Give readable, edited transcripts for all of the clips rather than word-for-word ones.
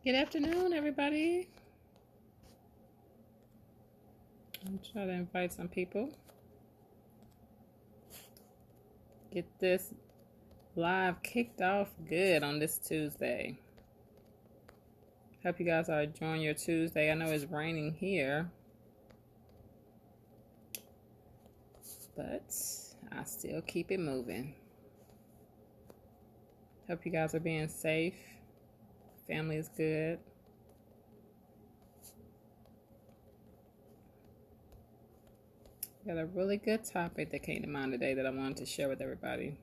Good afternoon, everybody. I'm trying to invite some people. Get this live kicked off good on this Tuesday. Hope you guys are enjoying your Tuesday. I know it's raining here, but I still keep it moving. Hope you guys are being safe. Family is good. Got a really good topic that came to mind today that I wanted to share with everybody.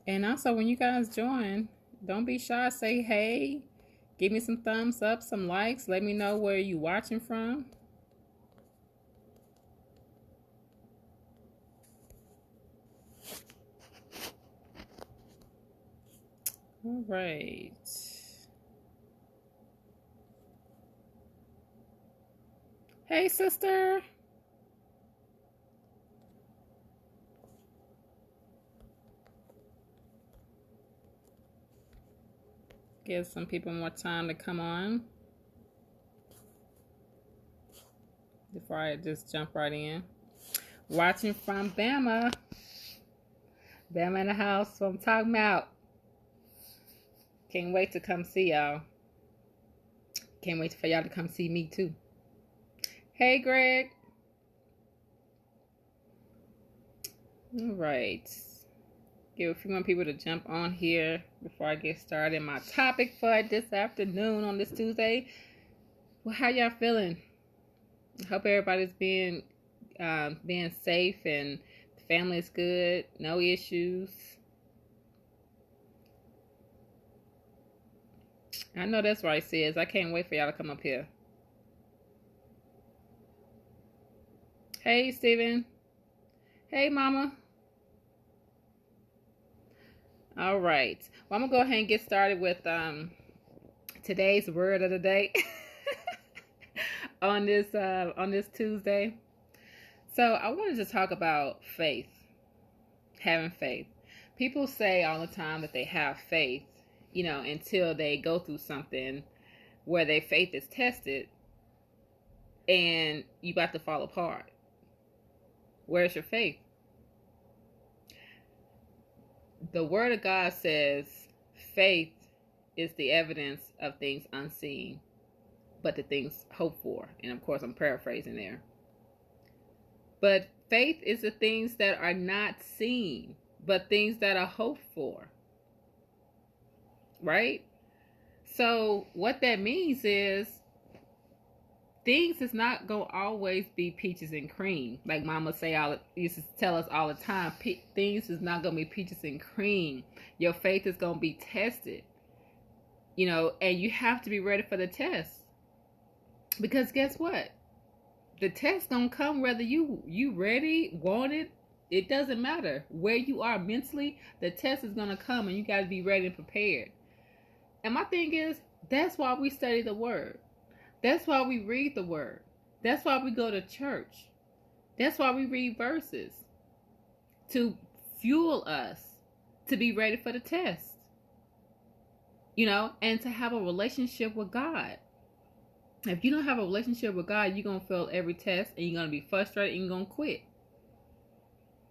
And also, when you guys join, don't be shy. Say hey. Give me some thumbs up, some likes. Let me know where you watching from. All right. Hey, sister. Give some people more time to come on before I just jump right in. Watching from Bama. Bama in the house. So I'm talking about. Can't wait to come see y'all. Can't wait for y'all to come see me too. Hey, Greg. All right. Give a few more people to jump on here before I get started. My topic for this afternoon on this Tuesday. Well, how y'all feeling? I hope everybody's being safe and the family is good. No issues. I know that's right, sis. I can't wait for y'all to come up here. Hey, Steven. Hey, Mama. All right. Well, I'm going to go ahead and get started with today's word of the day on this Tuesday. So I wanted to talk about faith, having faith. People say all the time that they have faith, until they go through something where their faith is tested and you about to fall apart. Where's your faith? The word of God says faith is the evidence of things unseen, but the things hoped for. And of course, I'm paraphrasing there. But faith is the things that are not seen, but things that are hoped for. Right? So what that means is things is not going to always be peaches and cream. Like Mama used to tell us all the time, things is not going to be peaches and cream. Your faith is going to be tested. And you have to be ready for the test. Because guess what? The test gonna come whether you ready, want it. It doesn't matter where you are mentally. The test is gonna come, and you got to be ready and prepared. And my thing is, that's why we study the word. That's why we read the word. That's why we go to church. That's why we read verses to fuel us to be ready for the test. And to have a relationship with God. If you don't have a relationship with God, you're going to fail every test and you're going to be frustrated and you're going to quit.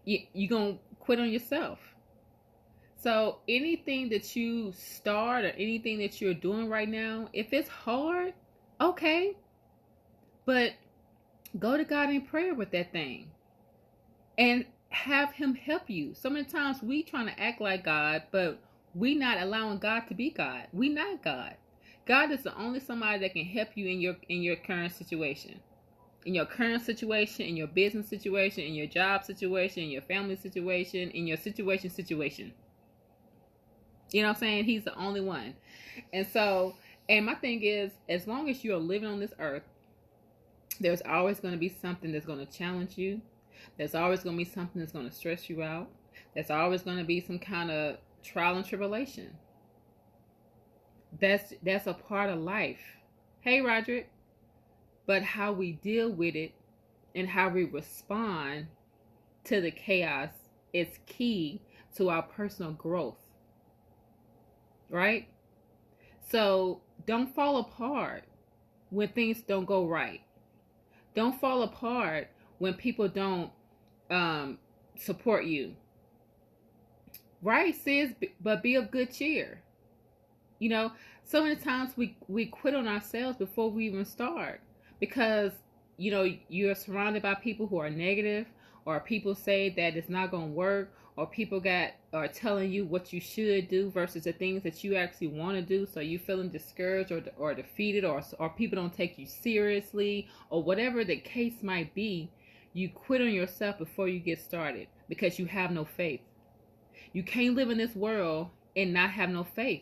You're going to quit on yourself. So anything that you start or anything that you're doing right now, if it's hard, okay. But go to God in prayer with that thing. And have Him help you. So many times we trying to act like God, but we not allowing God to be God. We not God. God is the only somebody that can help you in your current situation. In your current situation, in your business situation, in your job situation, in your family situation, in your situation. You know what I'm saying? He's the only one. And my thing is, as long as you are living on this earth, there's always going to be something that's going to challenge you. There's always going to be something that's going to stress you out. There's always going to be some kind of trial and tribulation. That's a part of life. Hey, Roderick. But how we deal with it and how we respond to the chaos is key to our personal growth. right? So don't fall apart when things don't go right. Don't fall apart when people don't um, support you. Right, sis, but be of good cheer. You know, so many times we quit on ourselves before we even start because you're surrounded by people who are negative, or people say that it's not going to work, or people got are telling you what you should do versus the things that you actually want to do. So you feeling discouraged or defeated, or people don't take you seriously, or whatever the case might be. You quit on yourself before you get started because you have no faith. You can't live in this world and not have no faith,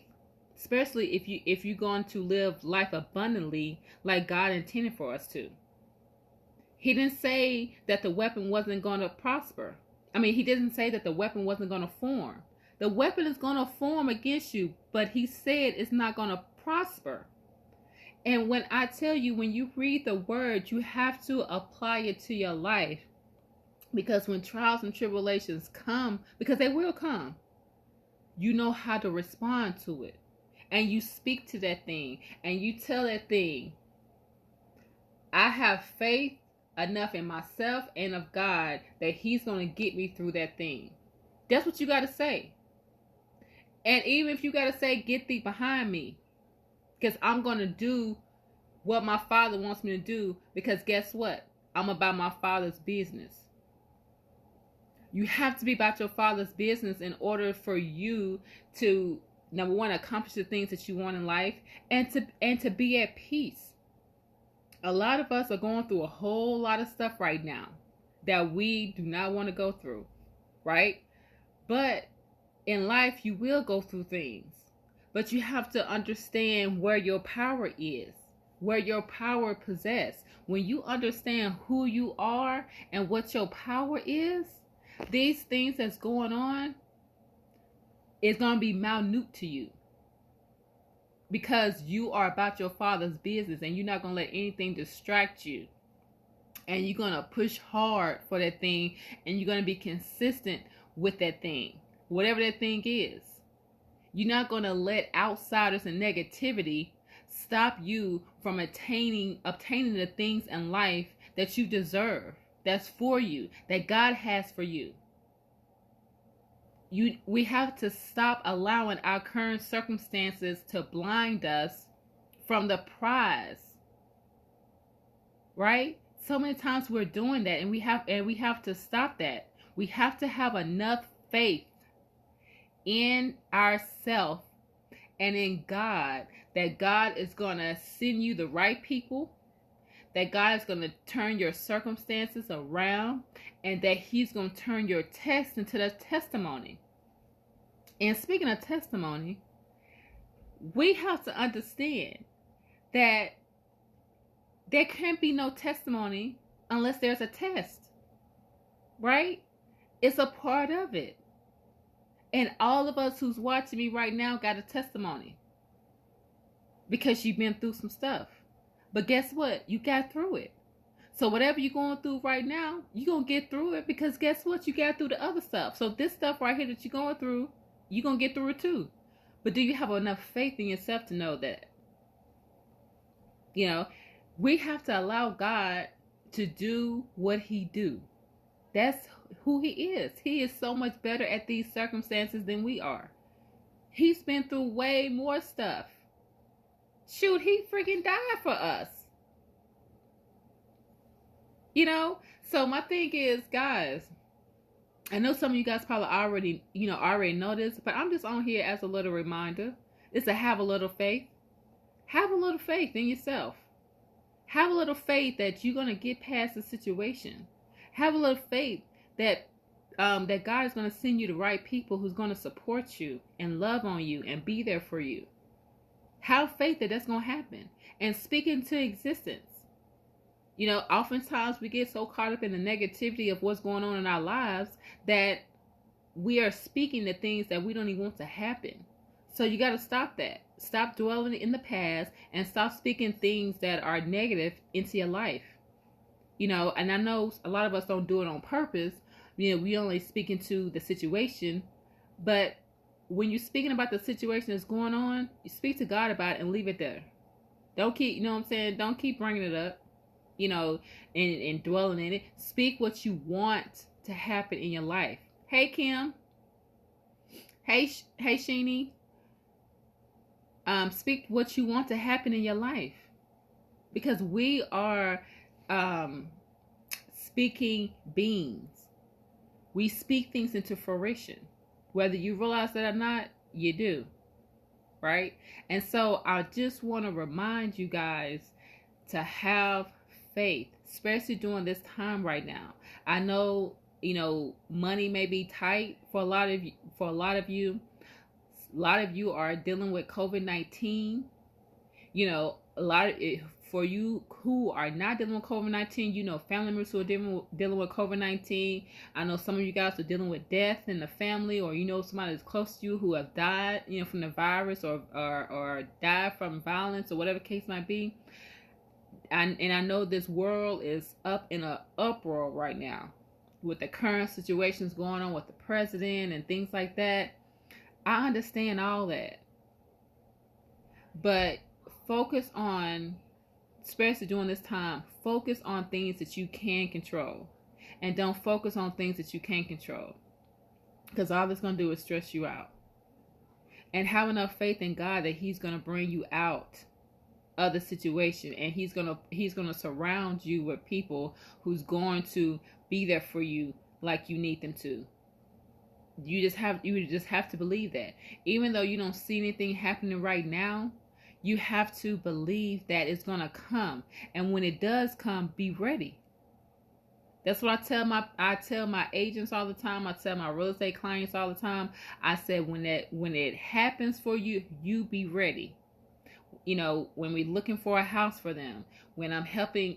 especially if you're going to live life abundantly like God intended for us to. He didn't say that the weapon wasn't going to prosper. I mean, he didn't say that the weapon wasn't going to form. The weapon is going to form against you, but he said it's not going to prosper. And when I tell you, when you read the word, you have to apply it to your life. Because when trials and tribulations come, because they will come, you know how to respond to it. And you speak to that thing. And you tell that thing, I have faith enough in myself and of God that he's going to get me through that thing. That's what you got to say. And even if you got to say, get thee behind me. Because I'm going to do what my Father wants me to do. Because guess what? I'm about my Father's business. You have to be about your Father's business in order for you to, number one, accomplish the things that you want in life, and to be at peace. A lot of us are going through a whole lot of stuff right now that we do not want to go through, right? But in life, you will go through things. But you have to understand where your power is, where your power possesses. When you understand who you are and what your power is, these things that's going on is going to be minute to you. Because you are about your Father's business and you're not going to let anything distract you. And you're going to push hard for that thing, and you're going to be consistent with that thing, whatever that thing is. You're not going to let outsiders and negativity stop you from obtaining the things in life that you deserve, that's for you, that God has for you. We have to stop allowing our current circumstances to blind us from the prize. Right? So many times we're doing that, and we have to stop that. We have to have enough faith in ourselves and in God that God is going to send you the right people, that God is going to turn your circumstances around, and that he's going to turn your test into the testimony. And speaking of testimony, we have to understand that there can't be no testimony unless there's a test, right? It's a part of it. And all of us who's watching me right now got a testimony because you've been through some stuff. But guess what? You got through it. So whatever you're going through right now, you're going to get through it, because guess what? You got through the other stuff. So this stuff right here that you're going through, you're going to get through it too. But do you have enough faith in yourself to know that? We have to allow God to do what he do. That's who he is. He is so much better at these circumstances than we are. He's been through way more stuff. Shoot, he freaking died for us. So my thing is, guys, I know some of you guys probably already know this, but I'm just on here as a little reminder. Is to have a little faith. Have a little faith in yourself. Have a little faith that you're going to get past the situation. Have a little faith that that God is going to send you the right people who's going to support you and love on you and be there for you. Have faith that that's going to happen. And speak into existence. Oftentimes we get so caught up in the negativity of what's going on in our lives that we are speaking the things that we don't even want to happen. So you got to stop that. Stop dwelling in the past and stop speaking things that are negative into your life. And I know a lot of us don't do it on purpose. We only speak into the situation, but when you're speaking about the situation that's going on, you speak to God about it and leave it there. Don't keep, you know what I'm saying? Don't keep bringing it up, you know, and dwelling in it. Speak what you want to happen in your life. Hey, Kim. Hey, Sheenie. Speak what you want to happen in your life, because we are speaking beings. We speak things into fruition, whether you realize that or not. You do, right? And so I just want to remind you guys to have faith, especially during this time right now. I know, you know, money may be tight for a lot of you. A lot of you are dealing with COVID-19. You know, for you who are not dealing with COVID-19, you know, family members who are dealing with COVID-19. I know some of you guys are dealing with death in the family, or you know somebody that's close to you who have died, you know, from the virus, or died from violence, or whatever the case might be. And I know this world is up in an uproar right now with the current situations going on with the president and things like that. I understand all that. But focus on, especially during this time, focus on things that you can control. And don't focus on things that you can't control, because all it's going to do is stress you out. And have enough faith in God that He's going to bring you out of the situation, and He's going to surround you with people who's going to be there for you like you need them to. You just have to believe that. Even though you don't see anything happening right now, you have to believe that it's going to come. And when it does come, be ready. That's what I tell my agents all the time. I tell my real estate clients all the time. I said, when it happens for you, you be ready. You know, when we're looking for a house for them, when I'm helping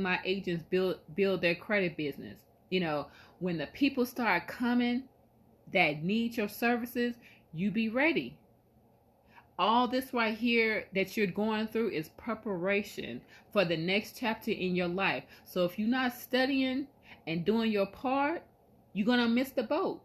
my agents build their credit business, you know, when the people start coming that need your services, you be ready. All this right here that you're going through is preparation for the next chapter in your life. So if you're not studying and doing your part, you're going to miss the boat.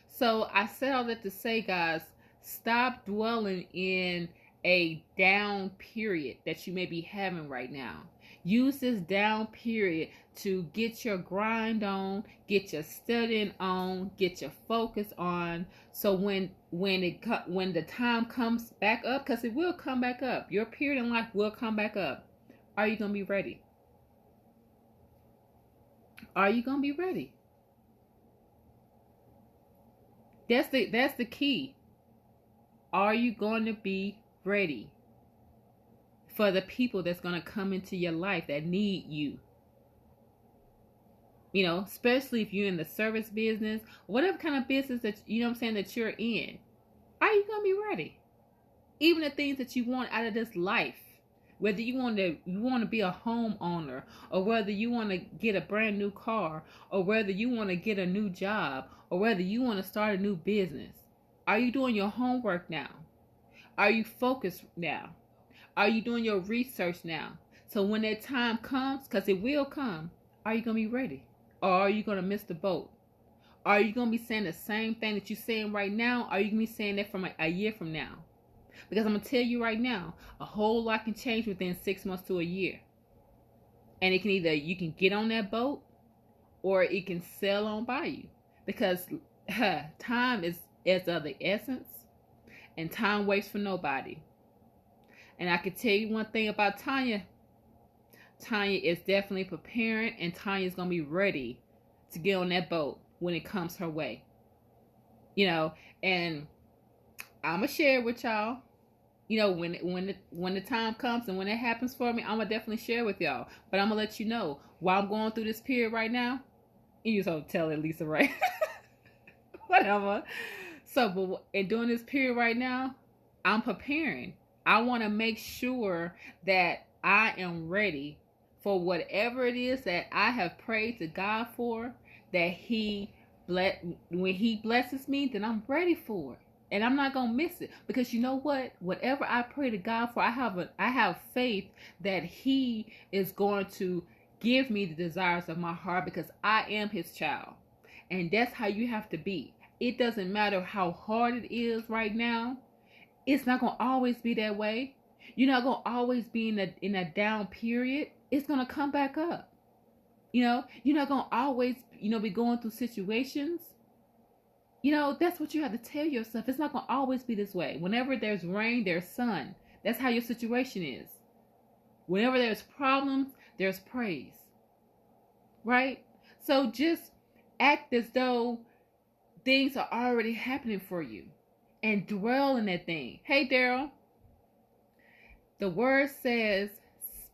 So I said all that to say, guys, stop dwelling in a down period that you may be having right now. Use this down period to get your grind on, get your studying on, get your focus on. So when the time comes back up, because it will come back up, your period in life will come back up. Are you going to be ready? Are you going to be ready? That's the key. Are you going to be ready for the people that's going to come into your life that need you? You know, especially if you're in the service business, whatever kind of business that, you know what I'm saying, that you're in. Are you going to be ready? Even the things that you want out of this life, whether you want to be a homeowner, or whether you want to get a brand new car, or whether you want to get a new job, or whether you want to start a new business. Are you doing your homework now? Are you focused now? Are you doing your research now? So when that time comes, because it will come, are you going to be ready? Or are you going to miss the boat? Are you going to be saying the same thing that you're saying right now? Or are you going to be saying that from a year from now? Because I'm going to tell you right now, a whole lot can change within 6 months to a year. And it can either, you can get on that boat, or it can sail on by you. Because time is of the essence, and time waits for nobody. And I can tell you one thing about Tanya. Tanya is definitely preparing, and Tanya is going to be ready to get on that boat when it comes her way. You know, and I'm going to share with y'all, you know, when the time comes and when it happens for me, I'm going to definitely share with y'all. But I'm going to let you know, while I'm going through this period right now, you just tell it, Lisa, right? Whatever. So, but in during this period right now, I'm preparing. I want to make sure that I am ready for whatever it is that I have prayed to God for, that when He blesses me, then I'm ready for it. And I'm not going to miss it. Because you know what? Whatever I pray to God for, I have faith that He is going to give me the desires of my heart, because I am His child. And that's how you have to be. it doesn't matter how hard it is right now. It's not going to always be that way. You're not going to always be in a down period. It's going to come back up. You're not going to always, be going through situations. That's what you have to tell yourself. It's not going to always be this way. Whenever there's rain, there's sun. That's how your situation is. Whenever there's problems, there's praise. Right? So just act as though things are already happening for you and dwell in that thing. Hey, Daryl. The word says,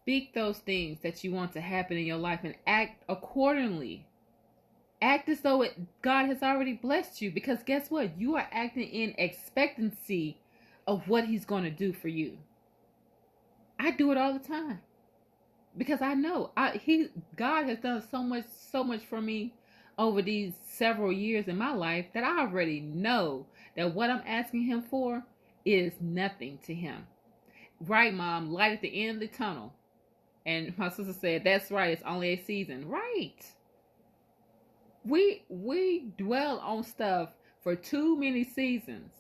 speak those things that you want to happen in your life and act accordingly. Act as though God has already blessed you, because guess what? You are acting in expectancy of what he's going to do for you. I do it all the time because I know God has done so much for me over these several years in my life that I already know that what I'm asking him for is nothing to him. Right, Mom? Light at the end of the tunnel. And my sister said, that's right, it's only a season. Right. We dwell on stuff for too many seasons,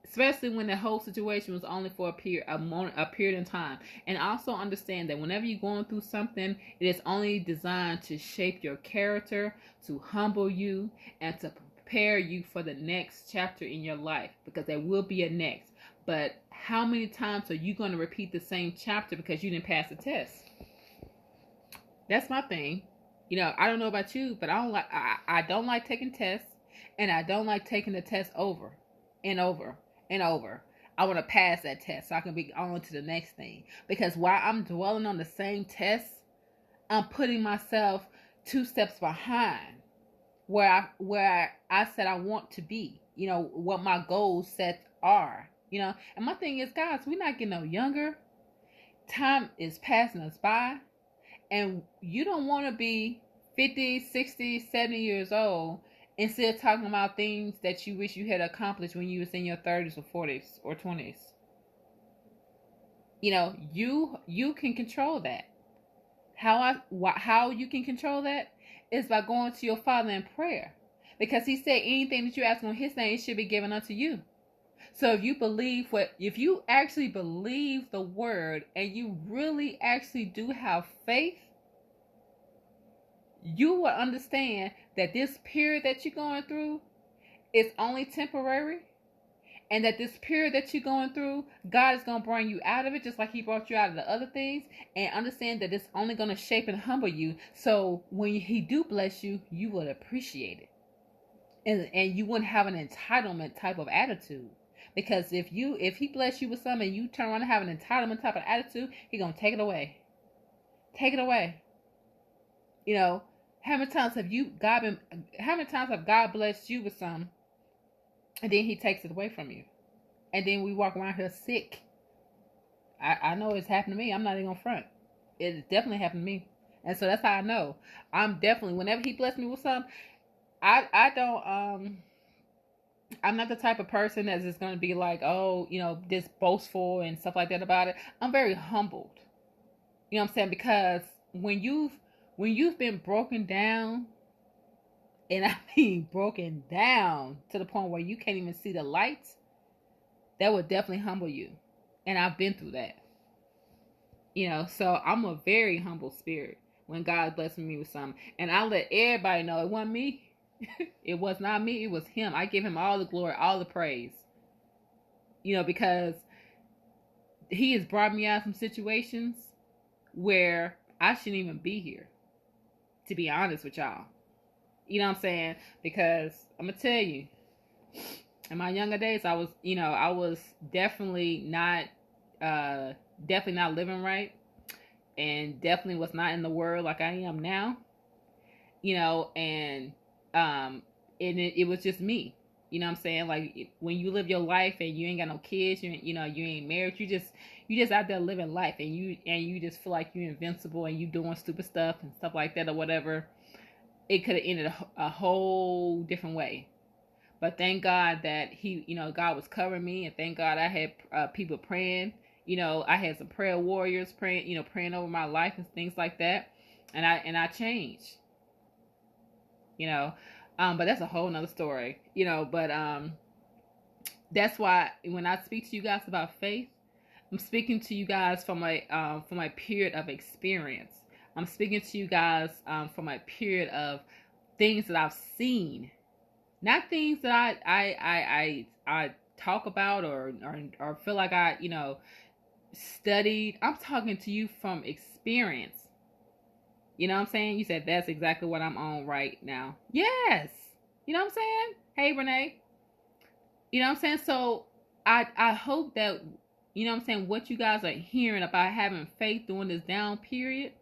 especially when the whole situation was only for a period in time. And also understand that whenever you're going through something, it is only designed to shape your character, to humble you, and to prepare you for the next chapter in your life, because there will be a next. But how many times are you going to repeat the same chapter because you didn't pass the test? That's my thing. I don't know about you, but I don't like taking tests, and I don't like taking the test over and over and over. I want to pass that test so I can be on to the next thing. Because while I'm dwelling on the same test, I'm putting myself 2 steps behind where I said I want to be. What my goals set are. And my thing is, guys, we're not getting no younger. Time is passing us by. And you don't want to be 50, 60, 70 years old and still talking about things that you wish you had accomplished when you was in your 30s or 40s or 20s. You can control that. How you can control that is by going to your Father in prayer. Because he said anything that you ask in his name, it should be given unto you. So if you actually believe the word and you really actually do have faith, you will understand that this period that you're going through is only temporary, and that this period that you're going through, God is going to bring you out of it just like he brought you out of the other things, and understand that it's only going to shape and humble you. So when he do bless you, you will appreciate it, and you wouldn't have an entitlement type of attitude. Because if he bless you with something and you turn around and have an entitlement type of attitude, he's going to take it away. Take it away. How many times have God blessed you with something and then he takes it away from you? And then we walk around here sick. I know it's happened to me. I'm not even gonna front. It definitely happened to me. And so that's how I know. I'm definitely, whenever he blessed me with something, I'm not the type of person that's just going to be like, this boastful and stuff like that about it. I'm very humbled. You know what I'm saying? Because when you've been broken down, and I mean broken down to the point where you can't even see the lights, that would definitely humble you. And I've been through that. So I'm a very humble spirit when God blessed me with something. And I let everybody know it wasn't me. It was not me, it was him. I give him all the glory, all the praise. Because he has brought me out of some situations where I shouldn't even be here, to be honest with y'all. You know what I'm saying? Because I'm gonna tell you, in my younger days, I was definitely not living right, and definitely was not in the word like I am now. And it was just me. You know what I'm saying? Like, when you live your life and you ain't got no kids, you ain't married, you just out there living life, and you just feel like you're invincible and you doing stupid stuff and stuff like that or whatever. It could have ended a whole different way. But thank God that God was covering me, and thank God I had people praying. I had some prayer warriors praying over my life and things like that, and I changed. But that's a whole nother story, you know. But that's why when I speak to you guys about faith, I'm speaking to you guys from a period of experience. I'm speaking to you guys from a period of things that I've seen, not things that I talk about or feel like I studied. I'm talking to you from experience. You know what I'm saying? You said that's exactly what I'm on right now. Yes. You know what I'm saying? Hey, Renee. You know what I'm saying? So I hope that, you know what I'm saying, what you guys are hearing about having faith during this down period,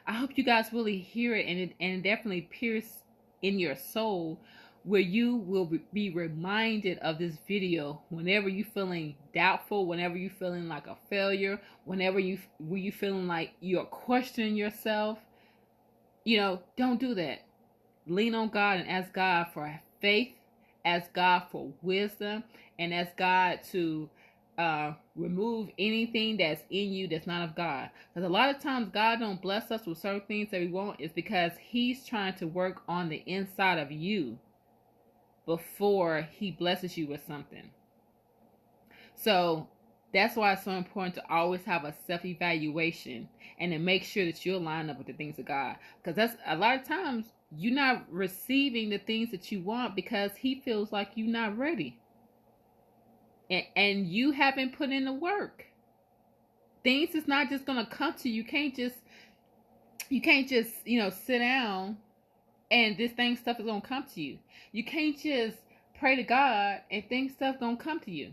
I hope you guys really hear it, and it definitely pierce in your soul, where you will be reminded of this video whenever you feeling doubtful, whenever you feeling like a failure, whenever you feeling like you're questioning yourself. You know, don't do that. Lean on God and ask God for faith, ask God for wisdom, and ask God to remove anything that's in you that's not of God. Because a lot of times God don't bless us with certain things that we want is because He's trying to work on the inside of you before He blesses you with something. So that's why it's so important to always have a self-evaluation and to make sure that you're lined up with the things of God. Because that's a lot of times you're not receiving the things that you want because He feels like you're not ready. And you haven't put in the work. Things is not just gonna come to you. You can't just sit down and this thing stuff is gonna come to you. You can't just pray to God and think stuff gonna come to you.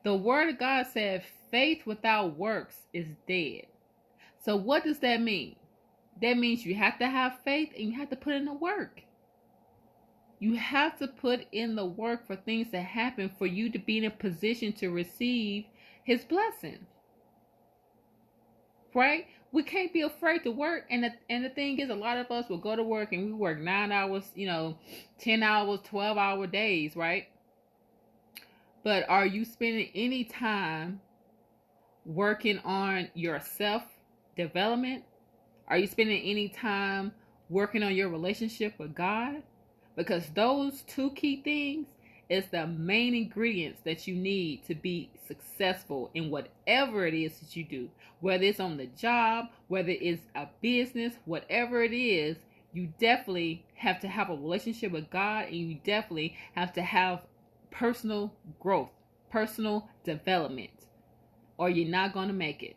The word of God said faith without works is dead. So what does that mean? That means you have to have faith and you have to put in the work. You have to put in the work for things to happen for you to be in a position to receive His blessing. Right? We can't be afraid to work. And the thing is, a lot of us will go to work and we work 9 hours, 10 hours, 12-hour days, right? But are you spending any time working on your self-development? Are you spending any time working on your relationship with God? Because those two key things is the main ingredients that you need to be successful in whatever it is that you do. Whether it's on the job, whether it's a business, whatever it is, you definitely have to have a relationship with God, and you definitely have to have personal growth, personal development, or you're not going to make it.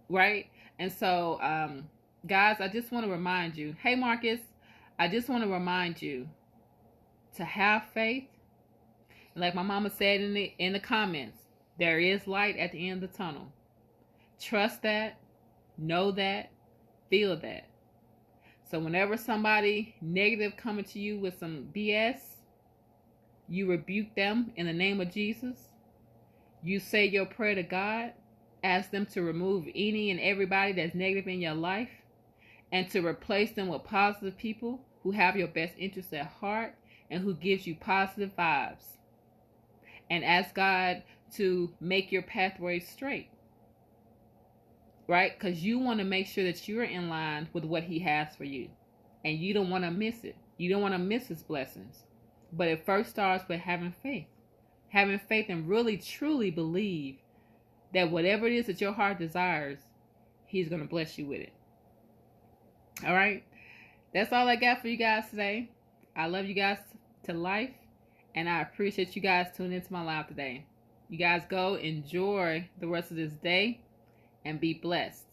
Right? And so, guys, I just want to remind you, hey, Marcus, I just want to remind you to have faith. Like my mama said in the comments, there is light at the end of the tunnel. Trust that, know that, feel that. So whenever somebody negative coming to you with some BS, you rebuke them in the name of Jesus. You say your prayer to God, ask them to remove any and everybody that's negative in your life, and to replace them with positive people who have your best interests at heart and who gives you positive vibes. And ask God to make your pathway straight. Right? Because you want to make sure that you're in line with what He has for you. And you don't want to miss it. You don't want to miss His blessings. But it first starts with having faith. Having faith and really truly believe that whatever it is that your heart desires, He's going to bless you with it. All right? That's all I got for you guys today. I love you guys to life, and I appreciate you guys tuning into my live today. You guys go enjoy the rest of this day and be blessed.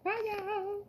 Bye, y'all.